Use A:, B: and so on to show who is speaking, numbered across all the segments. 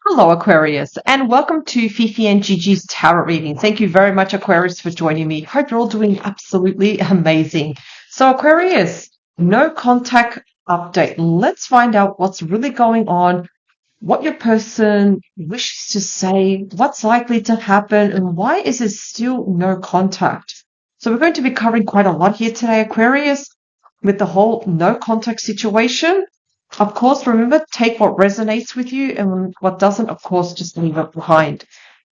A: Hello, Aquarius, and welcome to Fifi and Gigi's Tarot reading. Thank you very much, Aquarius, for joining me. Hope you're all doing absolutely amazing. So, Aquarius, no contact update. Let's find out what's really going on, what your person wishes to say, what's likely to happen, and why is there still no contact? So, we're going to be covering quite a lot here today, Aquarius, with the whole no contact situation. Of course, remember, take what resonates with you and what doesn't, of course, just leave it behind.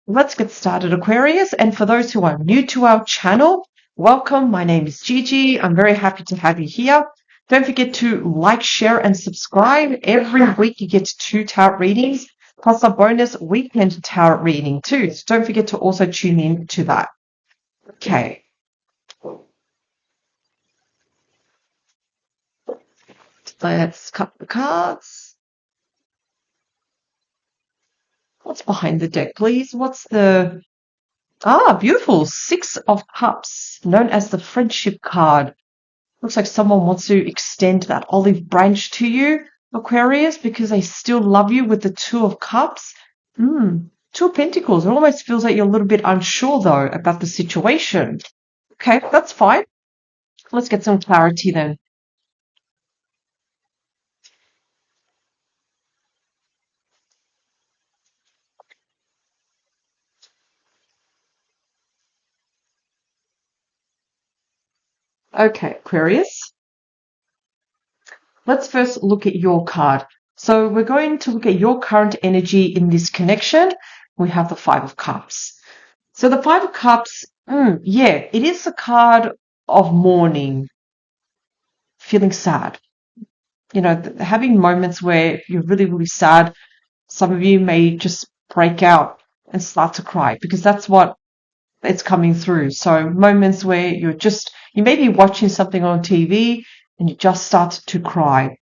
A: Let's get started, Aquarius. And for those who are new to our channel, welcome. My name is Gigi. I'm very happy to have you here. Don't forget to like, share, and subscribe. Every week you get 2 tarot readings, plus a bonus weekend tarot reading too. So don't forget to also tune in to that. Okay. Let's cut the cards. What's behind the deck, please? What's the... beautiful. 6 of Cups, known as the friendship card. Looks like someone wants to extend that olive branch to you, Aquarius, because they still love you with the 2 of Cups. 2 of Pentacles. It almost feels like you're a little bit unsure, though, about the situation. Okay, that's fine. Let's get some clarity then. Okay, Aquarius. Let's first look at your card. So we're going to look at your current energy in this connection. We have the 5 of Cups. So the 5 of Cups, yeah, it is a card of mourning, feeling sad. You know, having moments where you're really, really sad. Some of you may just break out and start to cry because that's what it's coming through. So moments where you may be watching something on TV and you just start to cry.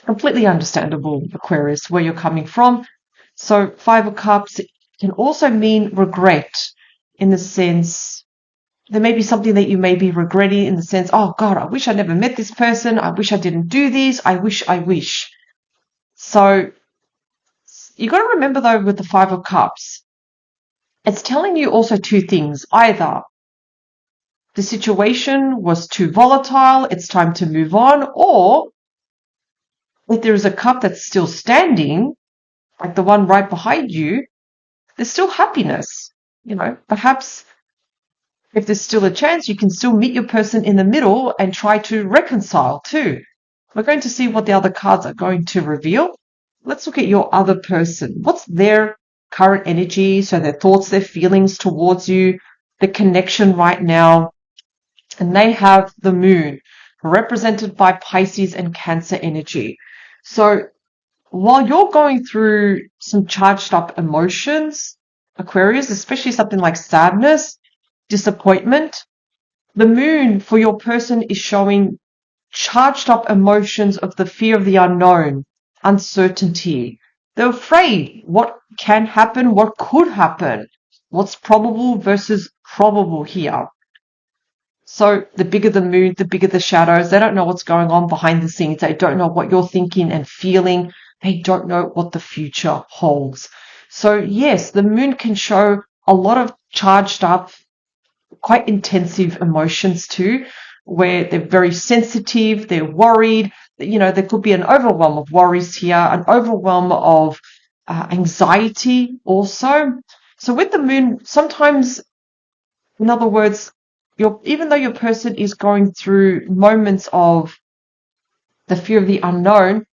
A: Completely understandable, Aquarius, where you're coming from. So 5 of Cups can also mean regret, in the sense there may be something that you may be regretting, in the sense, oh God, I wish I never met this person. I wish I didn't do this. I wish. So you got to remember, though, with the 5 of Cups, it's telling you also 2 things. Either the situation was too volatile, it's time to move on, or if there is a cup that's still standing, like the one right behind you, there's still happiness. You know, perhaps if there's still a chance, you can still meet your person in the middle and try to reconcile too. We're going to see what the other cards are going to reveal. Let's look at your other person. What's their current energy? So their thoughts, their feelings towards you, the connection right now. And they have the moon, represented by Pisces and Cancer energy. So while you're going through some charged up emotions, Aquarius, especially something like sadness, disappointment, the moon for your person is showing charged up emotions of the fear of the unknown, uncertainty. They're afraid what can happen, what could happen, what's probable versus probable here. So the bigger the moon, the bigger the shadows. They don't know what's going on behind the scenes. They don't know what you're thinking and feeling. They don't know what the future holds. So yes, the moon can show a lot of charged up, quite intensive emotions too, where they're very sensitive, they're worried. You know, there could be an overwhelm of worries here, an overwhelm of anxiety also. So with the moon, sometimes, in other words, even though your person is going through moments of the fear of the unknown,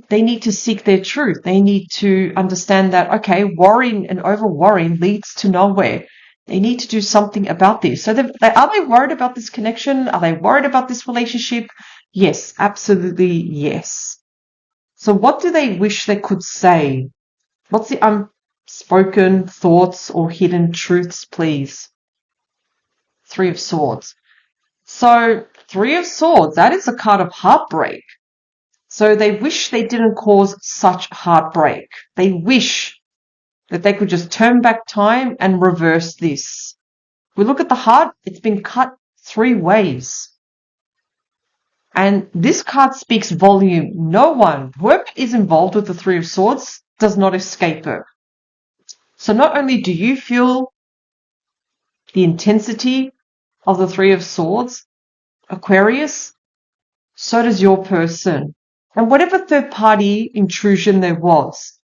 A: they need to seek their truth. They need to understand that, okay, worrying and over worrying leads to nowhere. They need to do something about this. So are they worried about this connection? Are they worried about this relationship? Yes, absolutely yes. So what do they wish they could say? What's the unspoken thoughts or hidden truths, please? 3 of Swords. So 3 of Swords, that is a card of heartbreak. So they wish they didn't cause such heartbreak. They wish that they could just turn back time and reverse this. We look at the heart, it's been cut 3 ways. And this card speaks volume. No one, whoever is involved with the 3 of Swords, does not escape it. So not only do you feel the intensity of the Three of Swords, Aquarius, so does your person. And whatever third party intrusion there was,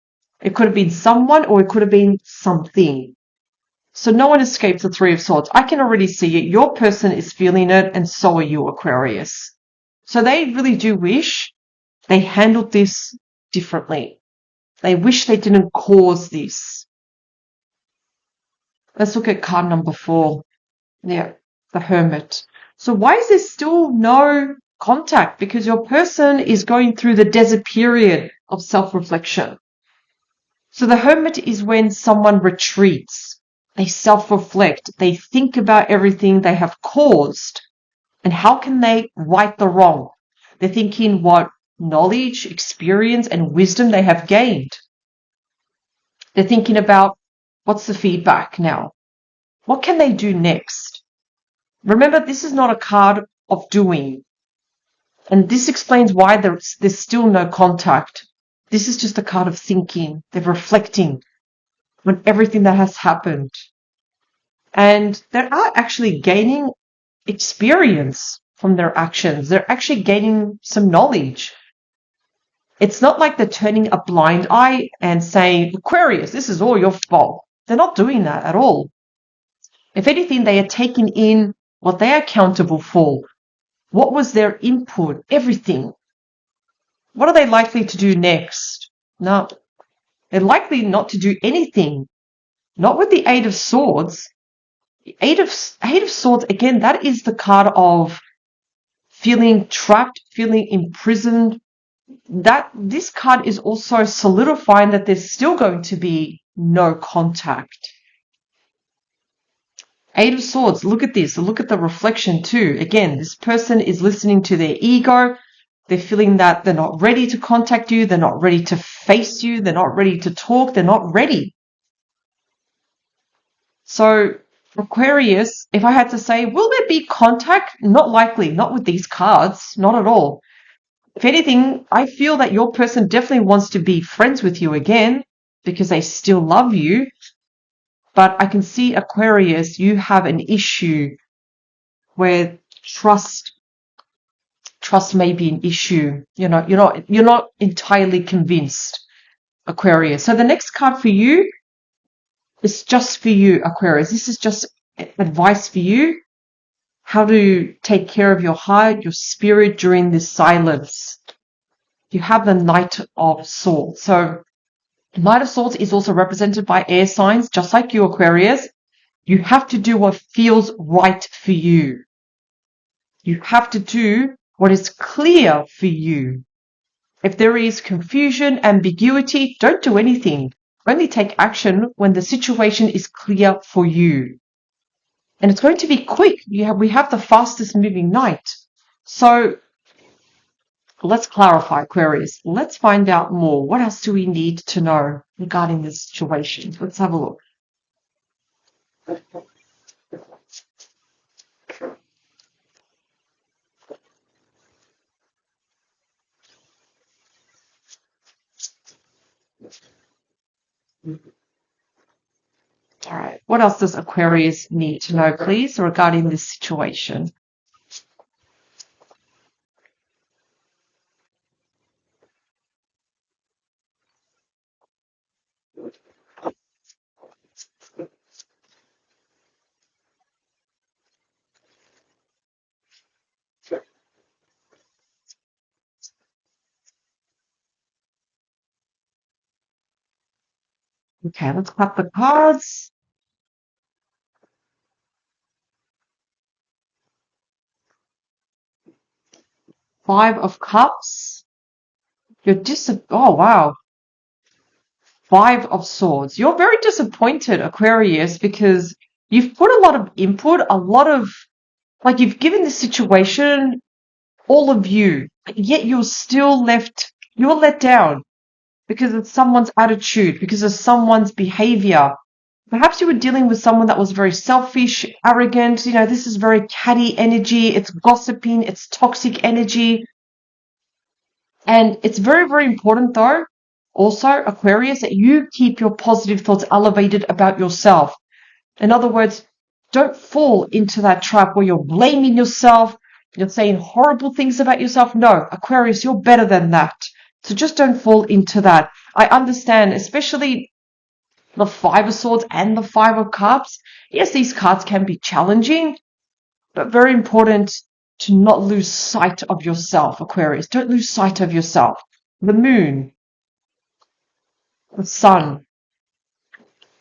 A: it could have been someone or it could have been something. So no one escapes the Three of Swords. I can already see it. Your person is feeling it, and so are you, Aquarius. So they really do wish they handled this differently. They wish they didn't cause this. Let's look at card number 4. Yeah, the Hermit. So why is there still no contact? Because your person is going through the desert period of self-reflection. So the Hermit is when someone retreats. They self-reflect. They think about everything they have caused and how can they right the wrong. They're thinking what knowledge, experience, and wisdom they have gained. They're thinking about what's the feedback now? What can they do next? Remember, this is not a card of doing. And this explains why there's still no contact. This is just a card of thinking. They're reflecting on everything that has happened. And they are actually gaining experience from their actions. They're actually gaining some knowledge. It's not like they're turning a blind eye and saying, Aquarius, this is all your fault. They're not doing that at all. If anything, they are taking in what they are accountable for. What was their input? Everything. What are they likely to do next? No. They're likely not to do anything. Not with the Eight of Swords. The Eight of Swords, again, that is the card of feeling trapped, feeling imprisoned. This card is also solidifying that there's still going to be no contact. Eight of Swords, look at this. Look at the reflection too. Again, this person is listening to their ego. They're feeling that they're not ready to contact you. They're not ready to face you. They're not ready to talk. They're not ready. So, Aquarius, if I had to say, will there be contact? Not likely. Not with these cards. Not at all. If anything, I feel that your person definitely wants to be friends with you again because they still love you. But I can see, Aquarius, you have an issue where trust may be an issue. You're not entirely convinced, Aquarius. So the next card for you is just for you, Aquarius. This is just advice for you, how to take care of your heart, your spirit during this silence. You have the Knight of Swords. So Knight of Swords is also represented by air signs, just like you, Aquarius. You have to do what feels right for you. You have to do what is clear for you. If there is confusion, ambiguity, don't do anything. Only take action when the situation is clear for you. And it's going to be quick. We have the fastest moving knight. So let's clarify, Aquarius. Let's find out more. What else do we need to know regarding this situation? Let's have a look. All right. What else does Aquarius need to know, please, regarding this situation? Okay, let's cut the cards. Five of Cups. Oh, wow. Five of Swords. You're very disappointed, Aquarius, because you've put a lot of input, you've given the situation all of you, yet you're let down because of someone's attitude, because of someone's behavior. Perhaps you were dealing with someone that was very selfish, arrogant. This is very catty energy. It's gossiping. It's toxic energy. And it's very, very important, though, Also, Aquarius, that you keep your positive thoughts elevated about yourself. In other words, don't fall into that trap where you're blaming yourself, you're saying horrible things about yourself. No, Aquarius, you're better than that. So just don't fall into that. I understand, especially the Five of Swords and the Five of Cups. Yes, these cards can be challenging, but very important to not lose sight of yourself, Aquarius. Don't lose sight of yourself. The moon, the sun.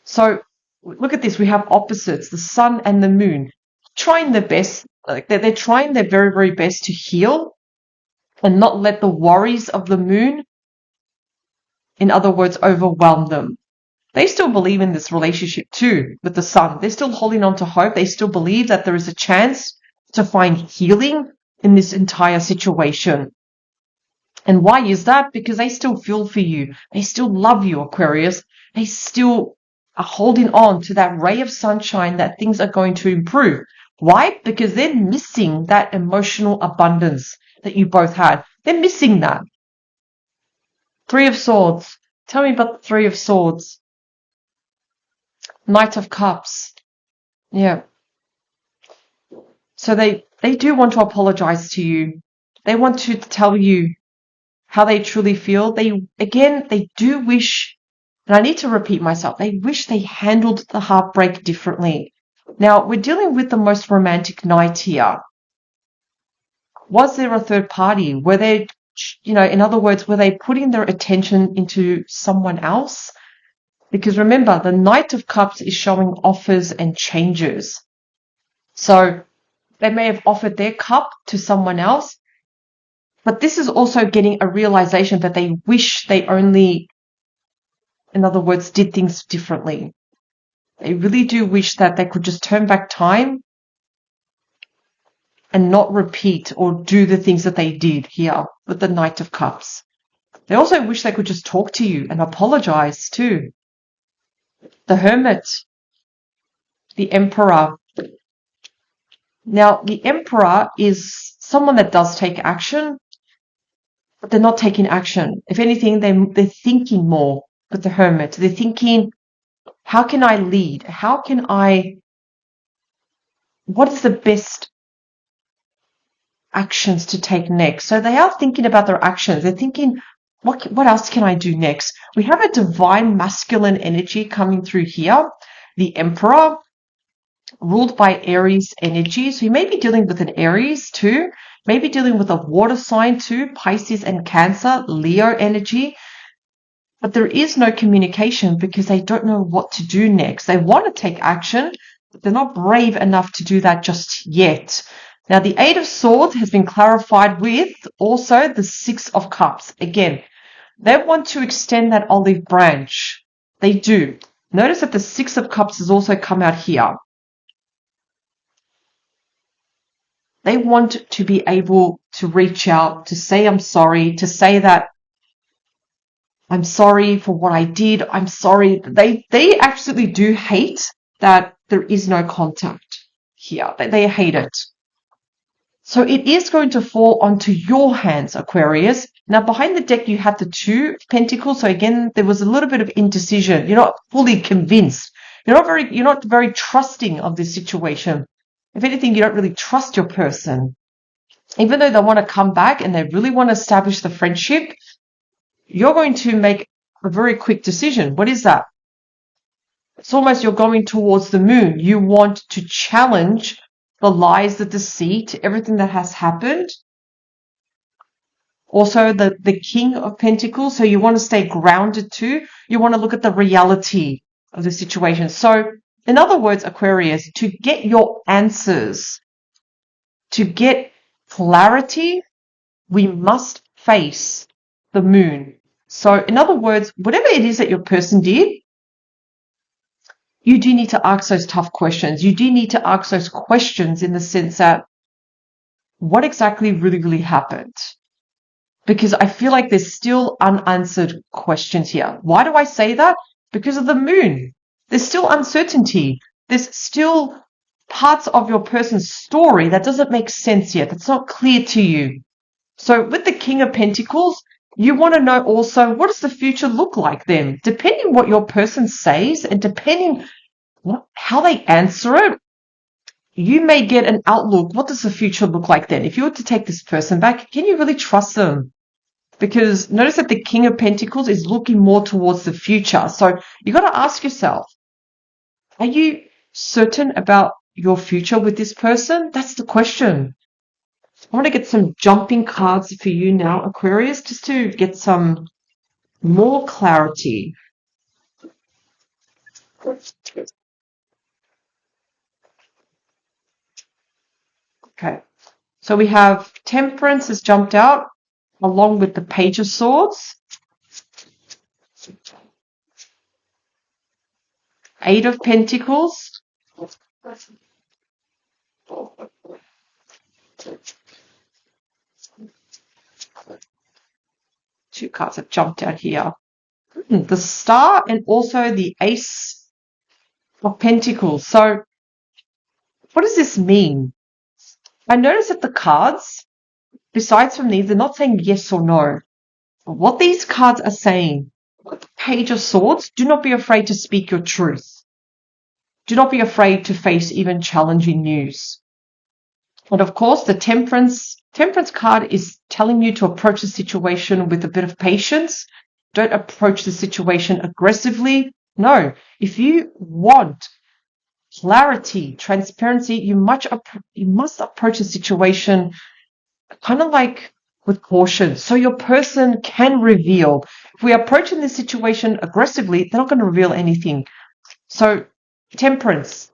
A: So look at this. We have opposites, the sun and the moon, trying their best. Like they're trying their very, very best to heal and not let the worries of the moon, in other words, overwhelm them. They still believe in this relationship too with the sun. They're still holding on to hope. They still believe that there is a chance to find healing in this entire situation. And why is that? Because they still feel for you. They still love you, Aquarius. They still are holding on to that ray of sunshine that things are going to improve. Why? Because they're missing that emotional abundance that you both had. They're missing that. Three of Swords. Tell me about the Three of Swords. Knight of Cups. Yeah. So they do want to apologize to you. They want to tell you how they truly feel. They do wish, and I need to repeat myself, they wish they handled the heartbreak differently. Now, we're dealing with the most romantic night here. Was there a third party? Were they, in other words, were they putting their attention into someone else? Because remember, the Knight of Cups is showing offers and changes. So they may have offered their cup to someone else, but this is also getting a realization that they wish they only, in other words, did things differently. They really do wish that they could just turn back time and not repeat or do the things that they did here with the Knight of Cups. They also wish they could just talk to you and apologize too. The Hermit, the Emperor. Now, the Emperor is someone that does take action, but they're not taking action. If anything, they're thinking more with the Hermit. They're thinking, how can I lead? What is the best actions to take next? So they are thinking about their actions. They're thinking, what else can I do next? We have a divine masculine energy coming through here. The Emperor, ruled by Aries energy. So you may be dealing with an Aries too. Maybe dealing with a water sign too, Pisces and Cancer, Leo energy. But there is no communication because they don't know what to do next. They want to take action, but they're not brave enough to do that just yet. Now, the Eight of Swords has been clarified with also the Six of Cups. Again, they want to extend that olive branch. They do. Notice that the Six of Cups has also come out here. They want to be able to reach out, to say, I'm sorry, to say that I'm sorry for what I did. I'm sorry. They absolutely do hate that there is no contact here. They hate it. So it is going to fall onto your hands, Aquarius. Now, behind the deck, you have the Two of Pentacles. So again, there was a little bit of indecision. You're not fully convinced. You're not very trusting of this situation. If anything, you don't really trust your person. Even though they want to come back and they really want to establish the friendship, you're going to make a very quick decision. What is that? It's almost you're going towards the moon. You want to challenge the lies, the deceit, everything that has happened. Also, the King of Pentacles. So you want to stay grounded too. You want to look at the reality of the situation. So, in other words, Aquarius, to get your answers, to get clarity, we must face the moon. So, in other words, whatever it is that your person did, you do need to ask those tough questions. You do need to ask those questions in the sense that what exactly really happened? Because I feel like there's still unanswered questions here. Why do I say that? Because of the moon. There's still uncertainty. There's still parts of your person's story that doesn't make sense yet. That's not clear to you. So with the King of Pentacles, You want to know also, what does the future look like then? Depending what your person says and depending how they answer it, you may get an outlook. What does the future look like then? If you were to take this person back, can you really trust them? Because notice that the King of Pentacles is looking more towards the future. So you got to ask yourself, are you certain about your future with this person? That's the question. I want to get some jumping cards for you now, Aquarius, just to get some more clarity. Okay. So we have Temperance has jumped out along with the Page of Swords. Eight of Pentacles. Two cards have jumped out here. The Star and also the Ace of Pentacles. So what does this mean? I notice that the cards, besides from these, they're not saying yes or no. What these cards are saying, the Page of Swords, do not be afraid to speak your truth. Do not be afraid to face even challenging news. And of course, the Temperance card is telling you to approach the situation with a bit of patience. Don't approach the situation aggressively. No, if you want clarity, transparency, you must approach the situation kind of like with caution, so your person can reveal. If we are approaching this situation aggressively, they're not going to reveal anything. So, Temperance,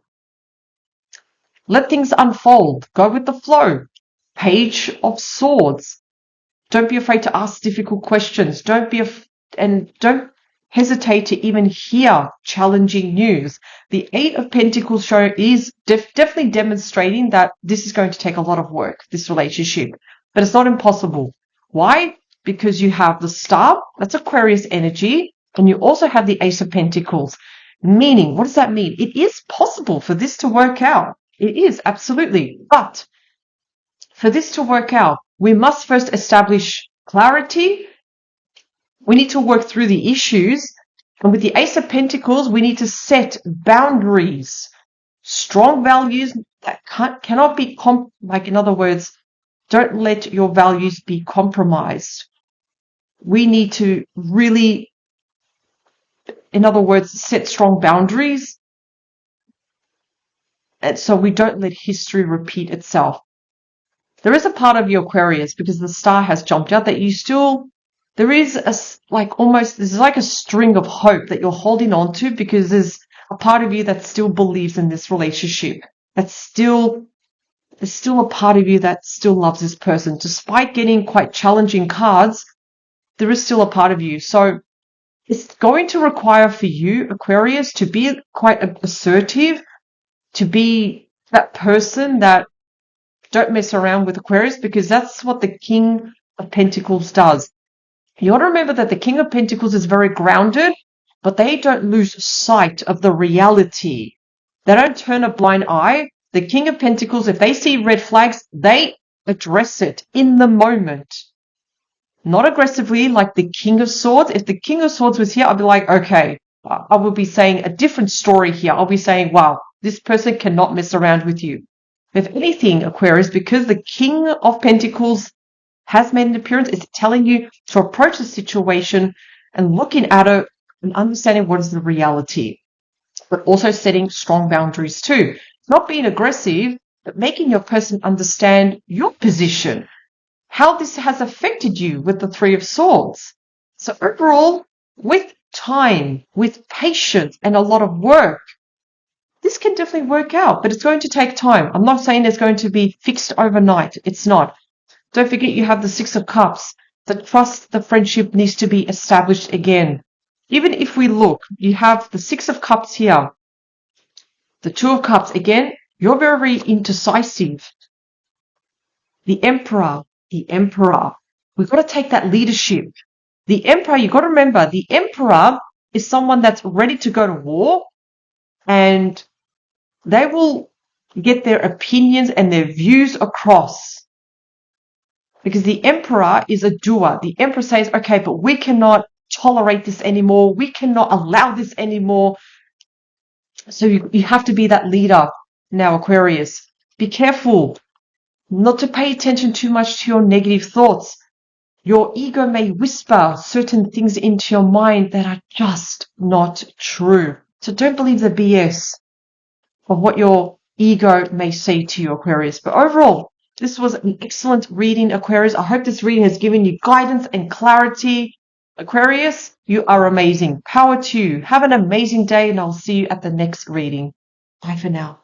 A: let things unfold. Go with the flow. Page of Swords. Don't be afraid to ask difficult questions. Don't hesitate to even hear challenging news. The Eight of Pentacles show is definitely demonstrating that this is going to take a lot of work, this relationship. But it's not impossible. Why? Because you have the Star, that's Aquarius energy, and you also have the Ace of Pentacles. Meaning, what does that mean? It is possible for this to work out. It is, absolutely. But for this to work out, we must first establish clarity. We need to work through the issues. And with the Ace of Pentacles, we need to set boundaries, strong values that cannot be, in other words, don't let your values be compromised. We need to really, in other words, set strong boundaries. And so we don't let history repeat itself. There is a part of you, Aquarius, because the Star has jumped out, that you still, there is there's like a string of hope that you're holding on to, because there's a part of you that still believes in this relationship. There's still a part of you that still loves this person. Despite getting quite challenging cards, there is still a part of you. So it's going to require for you, Aquarius, to be quite assertive, to be that person that don't mess around with, Aquarius, because that's what the King of Pentacles does. You got to remember that the King of Pentacles is very grounded, but they don't lose sight of the reality. They don't turn a blind eye. The King of Pentacles, if they see red flags, they address it in the moment. Not aggressively like the King of Swords. If the King of Swords was here, I'd be like, okay, I will be saying a different story here. I'll be saying, wow, this person cannot mess around with you. If anything, Aquarius, because the King of Pentacles has made an appearance, it's telling you to approach the situation and looking at it and understanding what is the reality, but also setting strong boundaries too. Not being aggressive, but making your person understand your position, how this has affected you with the Three of Swords. So overall, with time, with patience, and a lot of work, this can definitely work out, but it's going to take time. I'm not saying it's going to be fixed overnight. It's not. Don't forget you have the Six of Cups. The trust, the friendship needs to be established again. Even if we look, you have the Six of Cups here. The Two of Cups, again, you're very indecisive. The Emperor. We've got to take that leadership. The Emperor, you've got to remember, the Emperor is someone that's ready to go to war, and they will get their opinions and their views across. Because the Emperor is a doer. The Emperor says, okay, but we cannot tolerate this anymore. We cannot allow this anymore. So you have to be that leader now, Aquarius. Be careful not to pay attention too much to your negative thoughts. Your ego may whisper certain things into your mind that are just not true. So don't believe the BS of what your ego may say to you, Aquarius. But overall, this was an excellent reading, Aquarius. I hope this reading has given you guidance and clarity. Aquarius, you are amazing. Power to you. Have an amazing day, and I'll see you at the next reading. Bye for now.